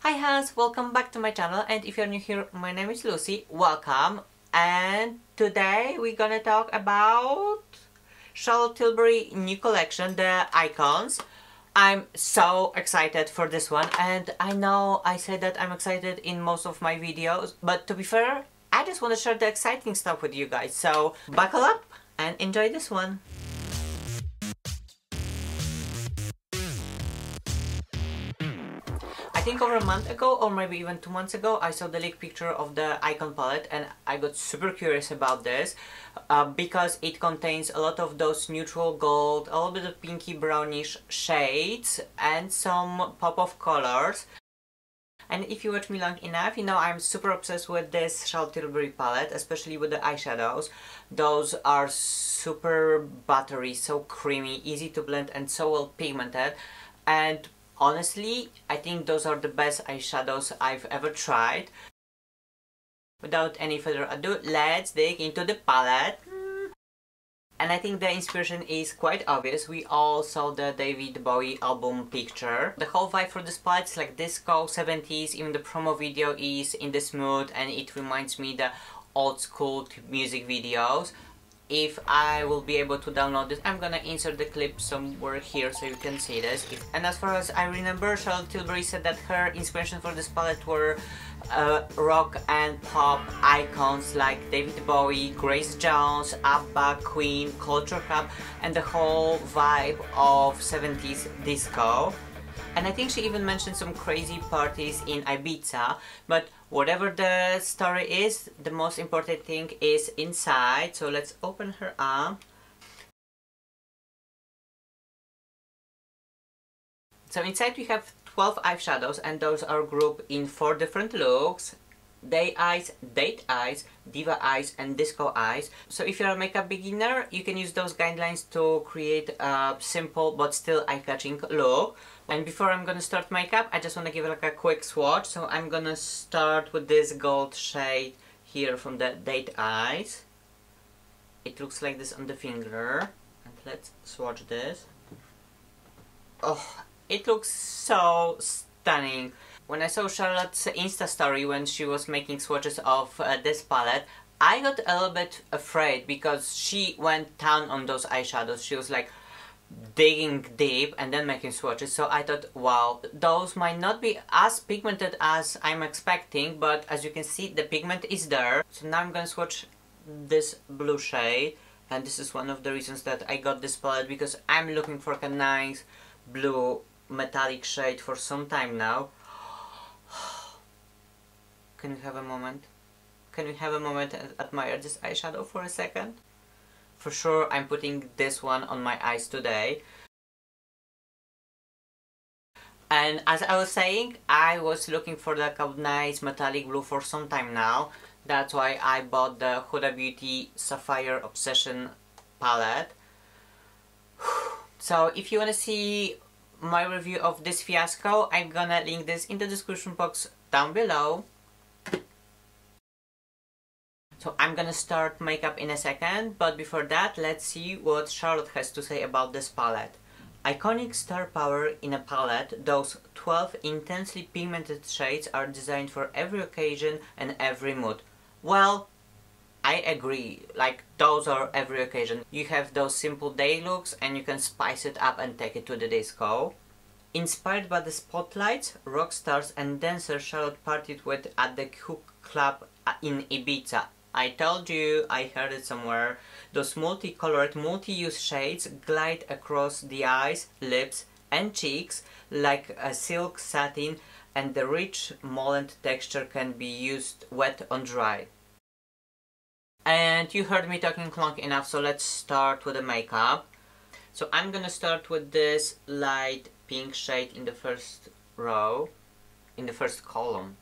Hi Hans, welcome back to my channel, and if you're new here, my name is Lucy, welcome. And today we're gonna talk about Charlotte Tilbury new collection, the Icons. I'm so excited for this one, and I know I said that I'm excited in most of my videos, but to be fair, I just want to share the exciting stuff with you guys, so buckle up and enjoy this one. I think over a month ago, or maybe even 2 months ago, I saw the leaked picture of the Icon palette, and I got super curious about this because it contains a lot of those neutral gold, a little bit of pinky brownish shades, and some pop of colors. And if you watch me long enough, you know I'm super obsessed with this Charlotte Tilbury palette, especially with the eyeshadows. Those are super buttery, so creamy, easy to blend, and so well pigmented. And honestly, I think those are the best eyeshadows I've ever tried. Without any further ado, let's dig into the palette. And I think the inspiration is quite obvious. We all saw the David Bowie album picture. The whole vibe for this palette is like disco, 70s, even the promo video is in this mood, and it reminds me the old school music videos. If I will be able to download this, I'm gonna insert the clip somewhere here so you can see this. And as far as I remember, Charlotte Tilbury said that her inspiration for this palette were rock and pop icons like David Bowie, Grace Jones, ABBA, Queen, Culture Club, and the whole vibe of 70s disco. And I think she even mentioned some crazy parties in Ibiza, but whatever the story is, the most important thing is inside. So let's open her up. So inside we have 12 eyeshadows, and those are grouped in 4 different looks: day eyes, date eyes, diva eyes, and disco eyes. So if you're a makeup beginner, you can use those guidelines to create a simple but still eye-catching look. And before I'm gonna start makeup, I just want to give like a quick swatch. So I'm gonna start with this gold shade here from the date eyes. It looks like this on the finger. And let's swatch this. Oh, it looks so stunning. When I saw Charlotte's Insta story when she was making swatches of this palette, I got a little bit afraid because she went down on those eyeshadows. She was like digging deep and then making swatches. So I thought, wow, those might not be as pigmented as I'm expecting, but as you can see, the pigment is there. So now I'm gonna swatch this blue shade, and this is one of the reasons that I got this palette, because I'm looking for a nice blue metallic shade for some time now. Can we have a moment? Can we have a moment and admire this eyeshadow for a second? For sure, I'm putting this one on my eyes today. And as I was saying, I was looking for like a nice metallic blue for some time now. That's why I bought the Huda Beauty Sapphire Obsession palette. So if you want to see my review of this fiasco, I'm gonna link this in the description box down below. So I'm gonna start makeup in a second, but before that, let's see what Charlotte has to say about this palette. Iconic star power in a palette, those 12 intensely pigmented shades are designed for every occasion and every mood. Well, I agree, like those are every occasion. You have those simple day looks and you can spice it up and take it to the disco. Inspired by the spotlights, rock stars and dancers Charlotte partied with at the Hook Club in Ibiza. I told you, I heard it somewhere. Those multicolored, multi-use shades glide across the eyes, lips and cheeks like a silk satin, and the rich moulant texture can be used wet on dry. And you heard me talking long enough, so let's start with the makeup. So I'm gonna start with this light pink shade in the first row, in the first column,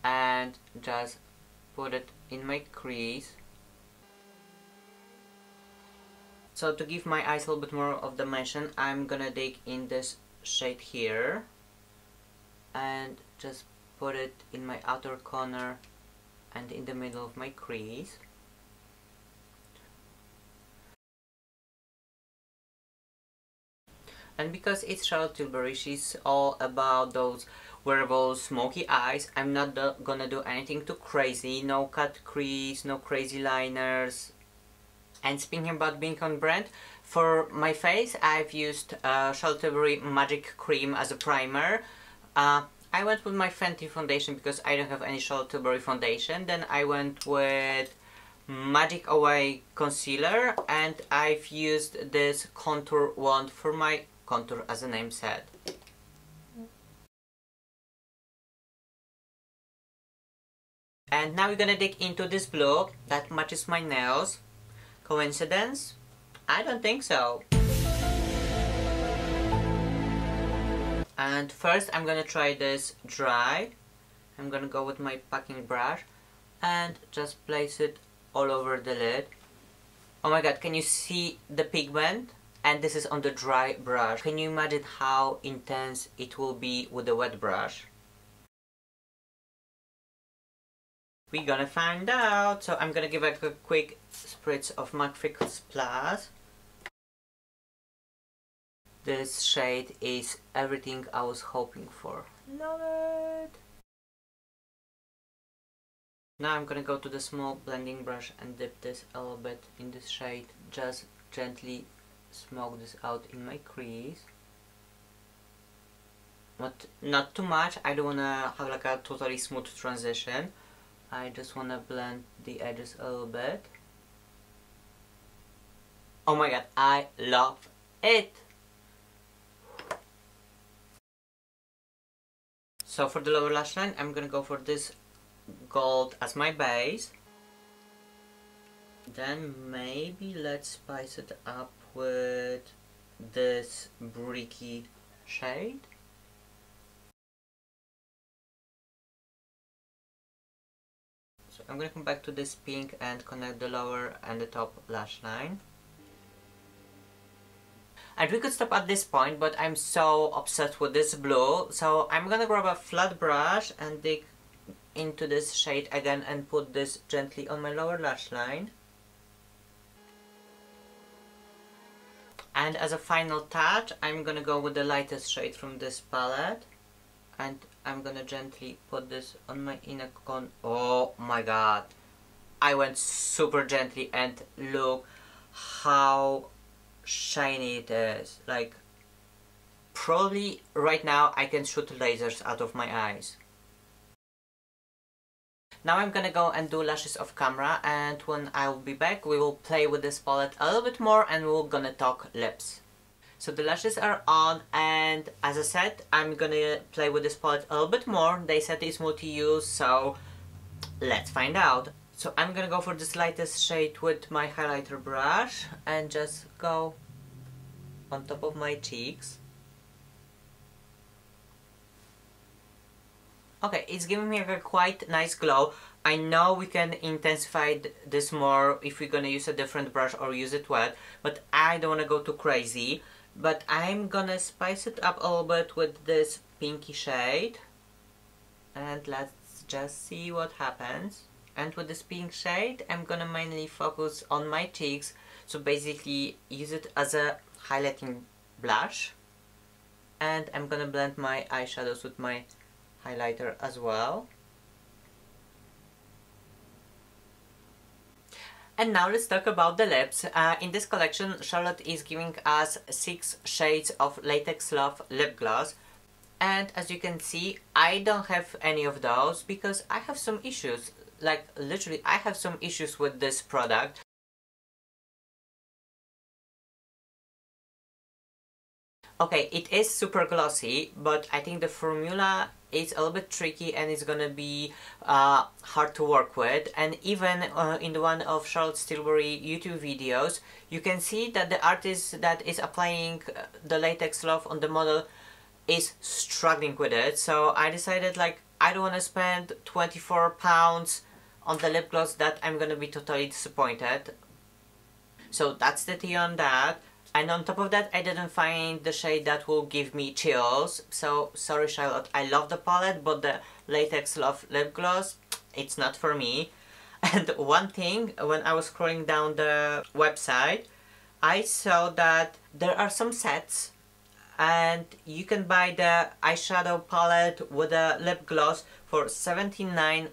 and just put it in my crease. So to give my eyes a little bit more of dimension, I'm gonna dig in this shade here and just put it in my outer corner and in the middle of my crease. And because it's Charlotte Tilbury, she's all about those wearable smoky eyes. I'm not gonna do anything too crazy, no cut crease, no crazy liners. And speaking about being on brand, for my face I've used Charlotte Tilbury Magic Cream as a primer. I went with my Fenty foundation because I don't have any Charlotte Tilbury foundation. Then I went with Magic Away concealer, and I've used this contour wand for my contour, as the name said. And now we're gonna dig into this blue that matches my nails. Coincidence? I don't think so. And first I'm gonna try this dry. I'm gonna go with my packing brush and just place it all over the lid. Oh my god, can you see the pigment? And this is on the dry brush. Can you imagine how intense it will be with the wet brush? We're gonna find out. So I'm gonna give it a quick spritz of MAC Fix Plus. This shade is everything I was hoping for. Love it! Now I'm gonna go to the small blending brush and dip this a little bit in this shade. Just gently smoke this out in my crease. Not too much. I don't wanna have like a totally smooth transition. I just wanna blend the edges a little bit. Oh my god, I love it! So for the lower lash line, I'm gonna go for this gold as my base. Then maybe let's spice it up with this bricky shade. So I'm gonna come back to this pink and connect the lower and the top lash line. And we could stop at this point, but I'm so obsessed with this blue, so I'm gonna grab a flat brush and dig into this shade again and put this gently on my lower lash line. And as a final touch, I'm gonna go with the lightest shade from this palette, and I'm gonna gently put this on my inner corner. Oh my god, I went super gently, and look how shiny it is. Like, probably right now I can shoot lasers out of my eyes. Now I'm gonna go and do lashes off camera, and when I'll be back we will play with this palette a little bit more and we're gonna talk lips. So the lashes are on, and as I said, I'm gonna play with this palette a little bit more. They said it's multi-use, so let's find out. So I'm gonna go for this lightest shade with my highlighter brush and just go on top of my cheeks. Okay, it's giving me a quite nice glow. I know we can intensify this more if we're gonna use a different brush or use it wet, but I don't wanna go too crazy. But I'm gonna spice it up a little bit with this pinky shade. And let's just see what happens. And with this pink shade, I'm gonna mainly focus on my cheeks. So basically use it as a highlighting blush. And I'm gonna blend my eyeshadows with my highlighter as well. And now let's talk about the lips. In this collection, Charlotte is giving us 6 shades of Latex Love lip gloss. And as you can see, I don't have any of those because I have some issues. Like, literally, I have some issues with this product. Okay, it is super glossy, but I think the formula is a little bit tricky and it's gonna be hard to work with. And even in the one of Charlotte Tilbury YouTube videos, you can see that the artist that is applying the Latex Love on the model is struggling with it. So I decided, like, I don't want to spend £24 on the lip gloss that I'm gonna be totally disappointed. So that's the tea on that. And on top of that, I didn't find the shade that will give me chills. So, sorry Charlotte, I love the palette, but the Latex Love lip gloss, it's not for me. And one thing, when I was scrolling down the website, I saw that there are some sets and you can buy the eyeshadow palette with a lip gloss for £79.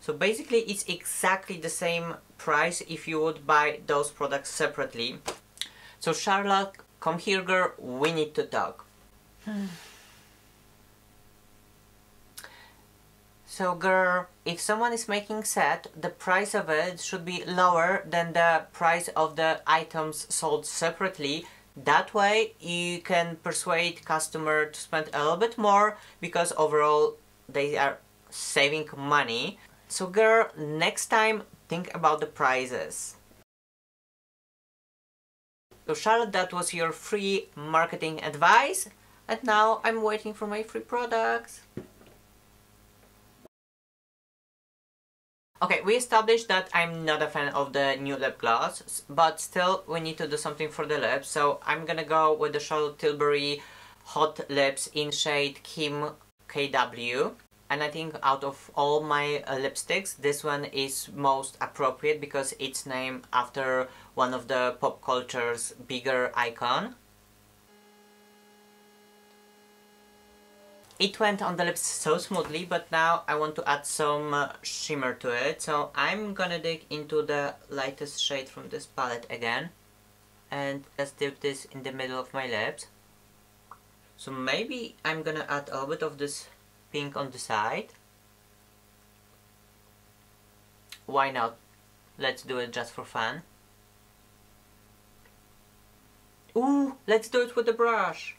So basically it's exactly the same price if you would buy those products separately. So Charlotte, come here girl, we need to talk. So girl, if someone is making set, the price of it should be lower than the price of the items sold separately. That way you can persuade customer to spend a little bit more, because overall they are saving money. So girl, next time think about the prices. So Charlotte, that was your free marketing advice, and now I'm waiting for my free products. Okay, we established that I'm not a fan of the new lip gloss, but still we need to do something for the lips. So I'm gonna go with the Charlotte Tilbury Hot Lips in shade Kim KW. And I think out of all my lipsticks, this one is most appropriate because it's named after one of the pop culture's bigger icon. It went on the lips so smoothly, but now I want to add some shimmer to it. So I'm gonna dig into the lightest shade from this palette again. And just dip this in the middle of my lips. So maybe I'm gonna add a little bit of this pink on the side. Why not? Let's do it just for fun. Ooh, let's do it with the brush.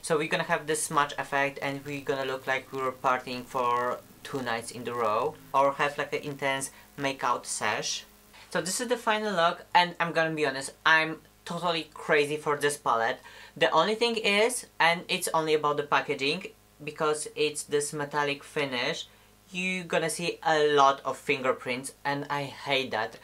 So we're gonna have this smudge effect and we're gonna look like we were partying for 2 nights in a row, or have like an intense make-out sesh. So this is the final look, and I'm gonna be honest, I'm totally crazy for this palette. The only thing is, and it's only about the packaging, because it's this metallic finish, you're gonna see a lot of fingerprints, and I hate that.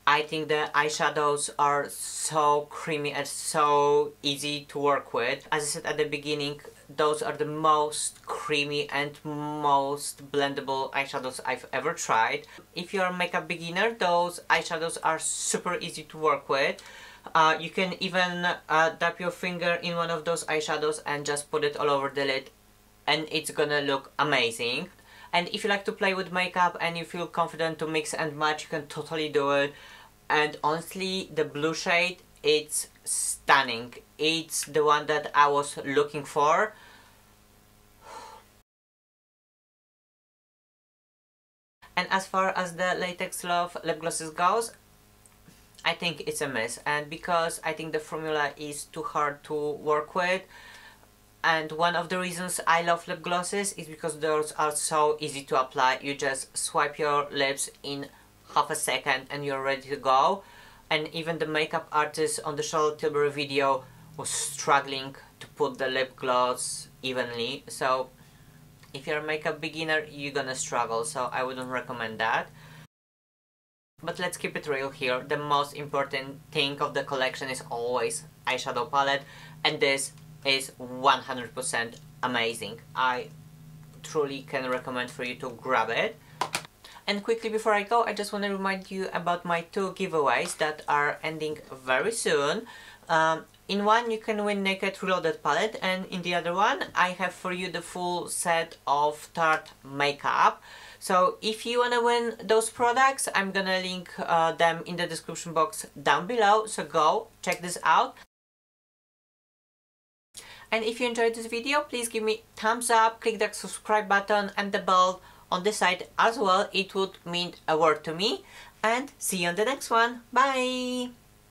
I think the eyeshadows are so creamy and so easy to work with. As I said at the beginning, those are the most creamy and most blendable eyeshadows I've ever tried. If you're a makeup beginner, those eyeshadows are super easy to work with. You can even dab your finger in one of those eyeshadows and just put it all over the lid, and it's gonna look amazing. And if you like to play with makeup and you feel confident to mix and match, you can totally do it. And honestly, the blue shade, it's stunning. It's the one that I was looking for. And as far as the Latex Love lip glosses goes, I think it's a miss. And because I think the formula is too hard to work with, and one of the reasons I love lip glosses is because those are so easy to apply. You just swipe your lips in half a second and you're ready to go. And even the makeup artist on the Charlotte Tilbury video was struggling to put the lip gloss evenly. So if you're a makeup beginner, you're gonna struggle, so I wouldn't recommend that. But let's keep it real here. The most important thing of the collection is always eyeshadow palette, and this is 100% amazing. I truly can recommend for you to grab it. And quickly before I go, I just want to remind you about my 2 giveaways that are ending very soon. In one you can win Naked Reloaded palette, and in the other one I have for you the full set of Tarte makeup. So if you want to win those products, I'm gonna link them in the description box down below, so go check this out. And if you enjoyed this video, please give me thumbs up, click that subscribe button and the bell on the side as well. It would mean a word to me, and see you on the next one. Bye!